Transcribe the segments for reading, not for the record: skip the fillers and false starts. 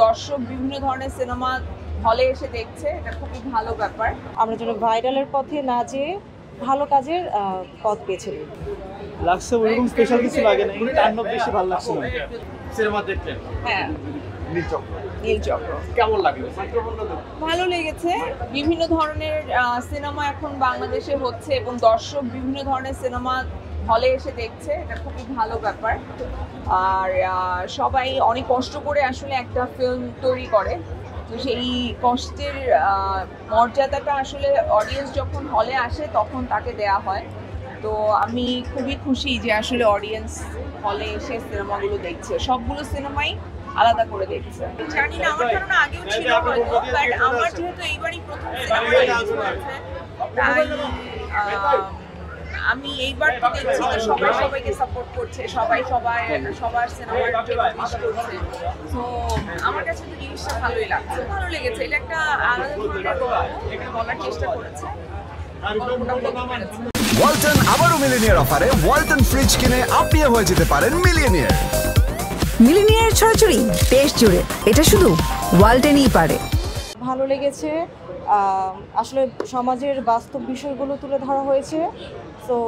দর্শক বিভিন্ন ধরনের সিনেমা হলে এসে দেখছে, এটা খুবই ভালো ব্যাপার। আমরা যেন ভাইরালের পথে না যেয়ে ভালো কাজের পথ বেছে নিই। লাগছে ওরকম স্পেশাল কিছু লাগে না, তাণ্ডব বেশি ভালো লাগছে না। সিনেমা দেখলেন? হ্যাঁ, নীলচক্র কেমন লাগলো? ভালো লেগেছে। বিভিন্ন ধরনের সিনেমা এখন বাংলাদেশে হচ্ছে এবং দর্শক বিভিন্ন ধরনের সিনেমা হলে এসে দেখছে, এটা খুবই ভালো ব্যাপার। আর সবাই অনেক কষ্ট করে আসলে একটা ফিল্ম তৈরি করে, তো সেই কষ্টের মর্যাদাটা আসলে অডিয়েন্স যখন হলে আসে তখন তাকে দেয়া হয়। তো আমি খুবই খুশি যে আসলে অডিয়েন্স হলে এসে সিনেমাগুলো দেখছে, সবগুলো সিনেমাই আলাদা করে দেখছে। জানি না, আমার ধারণা আগেও ছিল হয়তো, বাট আমার যেহেতু এইবারই প্রথম সিনেমা রিলিজ হয়েছে, তাই আমি এইবার তো দেখছি যে সবাই সবাইকে সাপোর্ট করছে, সবাই সবার সিনেমার জন্য উইশ করছে। তো আমার কাছে তো জিনিসটা ভালোই লাগছে, ভালো লেগেছে। এটা একটা আলাদা ধরনের গল্প, এটা বলার চেষ্টা করেছে, গল্পটা বলতে পেরেছে। ওয়ালটন আবারও মিলিনিয়ার অফারে ওয়ালটন ফ্রিজ কিনে আপনিও হয়ে যেতে পারেন মিলিয়নিয়ার। মিলিনিয়ার ছড়াছড়ি দেশ জুড়ে, এটা শুধু ওয়ালটনই পারে। ভালো লেগেছে, আসলে সমাজের বাস্তব বিষয়গুলো তুলে ধরা হয়েছে। তো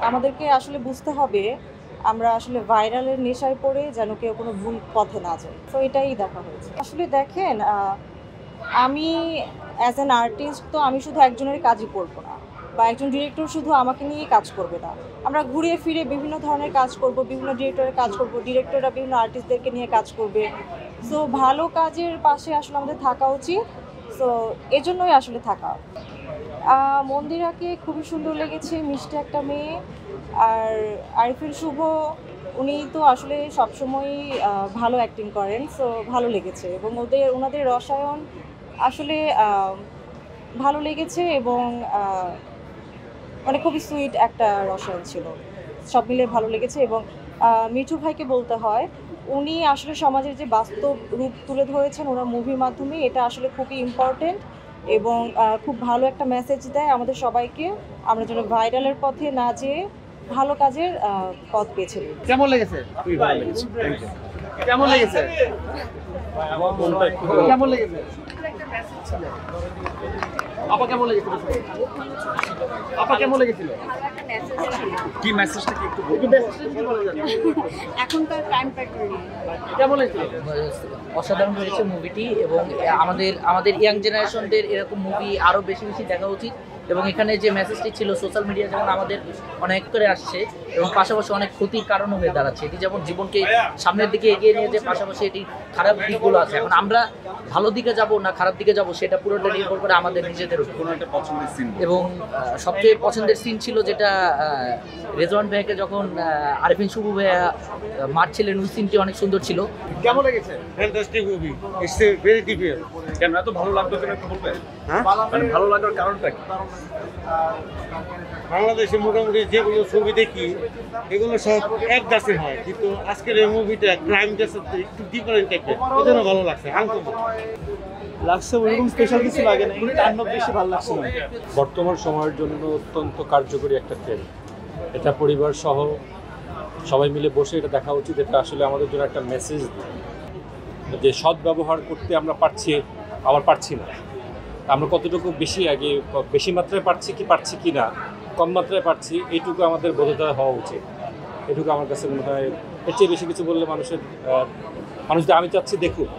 আমাদেরকে আসলে বুঝতে হবে আমরা আসলে ভাইরালের নেশায় পড়ে যেন কেউ কোনো ভুল পথে না যায়, তো এটাই দেখা হয়েছে। আসলে দেখেন, আমি অ্যাজ অ্যান আর্টিস্ট তো আমি শুধু একজনের কাজই করবো না, বা একজন ডিরেক্টর শুধু আমাকে নিয়েই কাজ করবে না। আমরা ঘুরিয়ে ফিরে বিভিন্ন ধরনের কাজ করব, বিভিন্ন ডিরেক্টরের কাজ করব, ডিরেক্টররা বিভিন্ন আর্টিস্টদেরকে নিয়ে কাজ করবে। সো ভালো কাজের পাশে আসলে আমাদের থাকা উচিত, সো এজন্যই আসলে থাকা। মন্দিরাকে খুবই সুন্দর লেগেছে, মিষ্টি একটা মেয়ে। আর আরিফিন শুভ, উনি তো আসলে সবসময়ই ভালো অ্যাক্টিং করেন, সো ভালো লেগেছে। এবং ওনাদের রসায়ন আসলে ভালো লেগেছে, এবং মানে খুবই সুইট একটা রসায়ন ছিল, সব মিলে ভালো লেগেছে। এবং মিঠু ভাইকে বলতে হয়, উনি আসলে সমাজের যে বাস্তব রূপ তুলে ধরেছেন ওনার মুভির মাধ্যমে, এটা আসলে খুবই ইম্পর্টেন্ট এবং খুব ভালো একটা মেসেজ দেয় আমাদের সবাইকে। আমরা যেন ভাইরালের পথে না যেয়ে ভালো কাজের পথ বেছে নিই। কেমন লেগেছে? খুবই ভালো লেগেছে, থ্যাংক ইউ। কেমন লেগেছে? কেমন লেগেছে? আপা কেমন লেগেছিল? আপা কেমন লেগেছিল? কি মেসেজটা কি একটু বলবেন? এখনকার টাইম ফ্যাক্টর কেমন লেগেছিল? অসাধারণ হয়েছে মুভিটি, এবং আমাদের ইয়াং জেনারেশনদের এরকম মুভি আরও বেশি বেশি দেখা উচিত। এবং এখানে যে মেসেজটি ছিল, সোশ্যাল মিডিয়া যেমন আমাদের অনেক করে আসছে এবং পাশাপাশি অনেক ক্ষতির কারণও হয়ে দাঁড়াচ্ছে। এটি যেমন জীবনকে সামনের দিকে এগিয়ে নিয়ে যায়, পাশাপাশি এটি খারাপ দিকগুলো আছে। এখন আমরা ভালো দিকে যাব না খারাপ দিকে যাব, সেটা পুরোটা নির্ভর করে আমাদের নিজেদের উপর। কোনো একটা পছন্দের সিন এবং সবচেয়ে পছন্দের সিন ছিল যেটা রেজওয়ান ভাইয়াকে যখন আরিফিন শুভ ভাইয়া মারছিলেন, ওই সিনটি অনেক সুন্দর ছিল। কেমন লেগেছে? Fantastic movie, it's a very difficult. কেন এত ভালো লাগলো, কেন একটু বলবেন? হ্যাঁ, মানে ভালো লাগার কারণটা কি? বাংলাদেশে মোটামুটি যেগুলো ছবি দেখি এগুলো সব এক দাসে হয়, কিন্তু আজকের এই মুভিটা ক্রাইম দাসের একটু ডিফারেন্ট টাইপের, এই জন্য ভালো লাগছে। আনকমন লাগছে ওরকম স্পেশাল কিছু লাগে না, তাণ্ডব বেশি ভালো লাগছে না। বর্তমান সময়ের জন্য অত্যন্ত কার্যকরী একটা ফিল্ম। এটা পরিবার সহ সবাই মিলে বসে এটা দেখা উচিত। এটা আসলে আমাদের জন্য একটা মেসেজ, যে সৎ ব্যবহার করতে আমরা পারছি, আবার পারছি না। আমরা কতটুকু বেশি মাত্রায় পারছি কি না, কম মাত্রায় পারছি, এইটুকু আমাদের বোধতা হওয়া উচিত। এটুকু আমার কাছে মনে হয়। এর চেয়ে বেশি কিছু বললে মানুষদের আমি চাচ্ছি দেখুক।